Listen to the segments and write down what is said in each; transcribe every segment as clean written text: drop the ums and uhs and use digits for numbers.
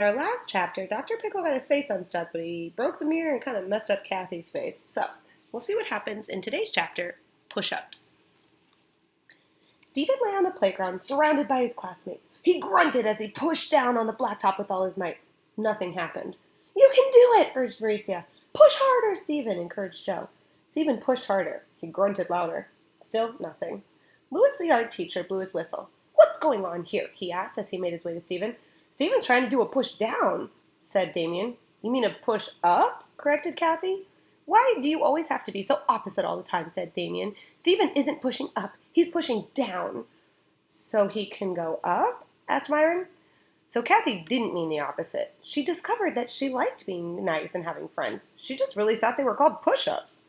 Our last chapter, Dr. Pickle got his face unstuck, but he broke the mirror and kind of messed up Kathy's face. So, we'll see what happens in today's chapter, Push-Ups. Stephen lay on the playground, surrounded by his classmates. He grunted as he pushed down on the blacktop with all his might. Nothing happened. "You can do it," urged Mauricia. "Push harder, Stephen," encouraged Joe. Stephen pushed harder. He grunted louder. Still nothing. Louis, the art teacher, blew his whistle. "What's going on here?" he asked as he made his way to Stephen. "Stephen's trying to do a push down," said Damien. "You mean a push up?" corrected Kathy. "Why do you always have to be so opposite all the time?" said Damien. "Stephen isn't pushing up. He's pushing down." "So he can go up?" asked Myron. So Kathy didn't mean the opposite. She discovered that she liked being nice and having friends. She just really thought they were called push-ups.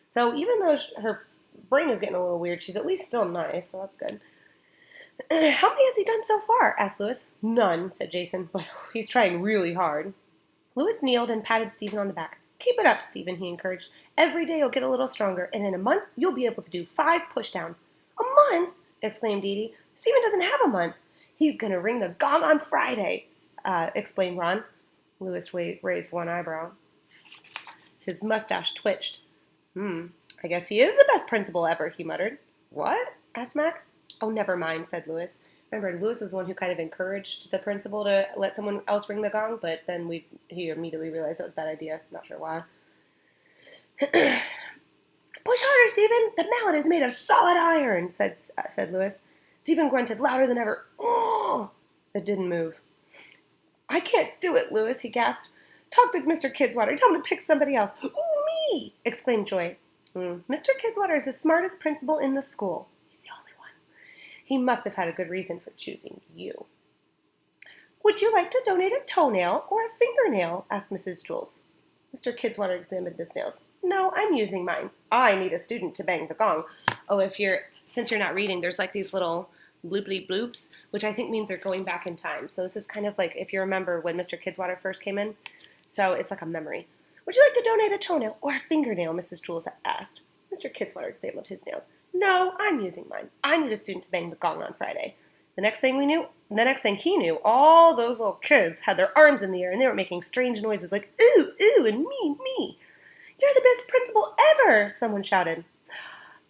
So even though her brain is getting a little weird, she's at least still nice, so that's good. "How many has he done so far?" asked Louis. "None," said Jason, "but he's trying really hard." Louis kneeled and patted Stephen on the back. "Keep it up, Stephen," he encouraged. "Every day you'll get a little stronger, and in a month you'll be able to do 5 pushdowns." "A month?" exclaimed Dee Dee. "Stephen doesn't have a month." "He's going to ring the gong on Friday," explained Ron. Louis raised one eyebrow. His mustache twitched. I guess he is the best principal ever," he muttered. "What?" asked Mac. "Oh, never mind," said Louis. Remember, Louis was the one who kind of encouraged the principal to let someone else ring the gong, but then he immediately realized that was a bad idea. Not sure why. "Push harder, Stephen! The mallet is made of solid iron," said Louis. Stephen grunted louder than ever. "Oh!" It didn't move. "I can't do it, Louis," he gasped. "Talk to Mr. Kidswatter. Tell him to pick somebody else." "Ooh, me!" exclaimed Joy. "Mr. Kidswatter is the smartest principal in the school. He's the only one. He must have had a good reason for choosing you." "Would you like to donate a toenail or a fingernail?" asked Mrs. Jules. Mr. Kidswatter examined his nails. "No, I'm using mine. I need a student to bang the gong." Oh, since you're not reading, there's like these little bloopity bloops, which I think means they're going back in time. So this is kind of like if you remember when Mr. Kidswatter first came in. So it's like a memory. "Would you like to donate a toenail or a fingernail?" Mrs. Jules asked. Mr. Kidswatter examined his nails. "No, I'm using mine. I need a student to bang the gong on Friday." The next thing he knew, all those little kids had their arms in the air and they were making strange noises like "ooh, ooh," and "me." "You're the best principal ever!" someone shouted.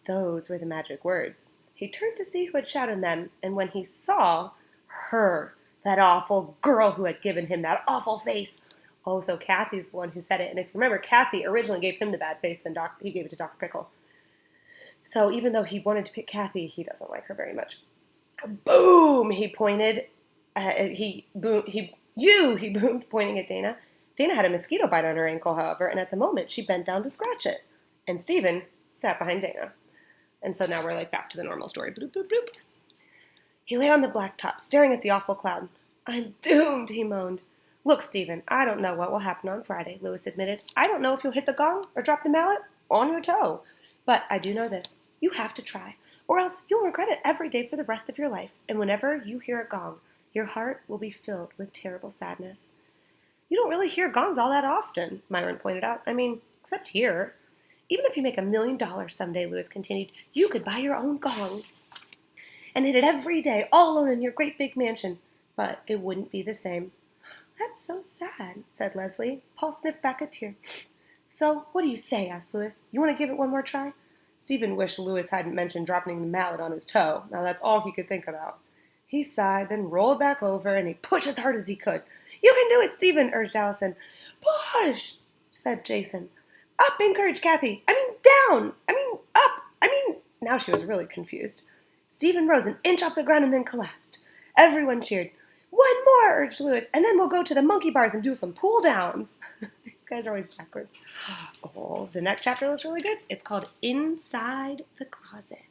Those were the magic words. He turned to see who had shouted them, and when he saw her, that awful girl who had given him that awful face. Oh, so Kathy's the one who said it. And if you remember, Kathy originally gave him the bad face, then he gave it to Dr. Pickle. So even though he wanted to pick Kathy, he doesn't like her very much. "Boom!" he pointed. He boomed, pointing at Dana. Dana had a mosquito bite on her ankle, however, and at the moment she bent down to scratch it. And Stephen sat behind Dana. And so now we're like back to the normal story. Bloop, bloop, bloop. He lay on the blacktop, staring at the awful cloud. "I'm doomed," he moaned. "Look, Stephen, I don't know what will happen on Friday," Louis admitted. "I don't know if you'll hit the gong or drop the mallet on your toe. But I do know this. You have to try, or else you'll regret it every day for the rest of your life. And whenever you hear a gong, your heart will be filled with terrible sadness." "You don't really hear gongs all that often," Myron pointed out. "I mean, except here." "Even if you make $1,000,000 someday," Louis continued, "you could buy your own gong and hit it every day, all alone in your great big mansion. But it wouldn't be the same." "That's so sad," said Leslie. Paul sniffed back a tear. "So, what do you say?" asked Louis. "You want to give it one more try?" Stephen wished Louis hadn't mentioned dropping the mallet on his toe. Now that's all he could think about. He sighed, then rolled back over, and he pushed as hard as he could. "You can do it, Stephen," urged Allison. "Push," said Jason. "Up," encouraged Kathy. Down. Up. Now she was really confused. Stephen rose an inch off the ground and then collapsed. Everyone cheered. "One more," urged Louis, "and then we'll go to the monkey bars and do some pull downs." These guys are always backwards. Oh, the next chapter looks really good. It's called Inside the Closet.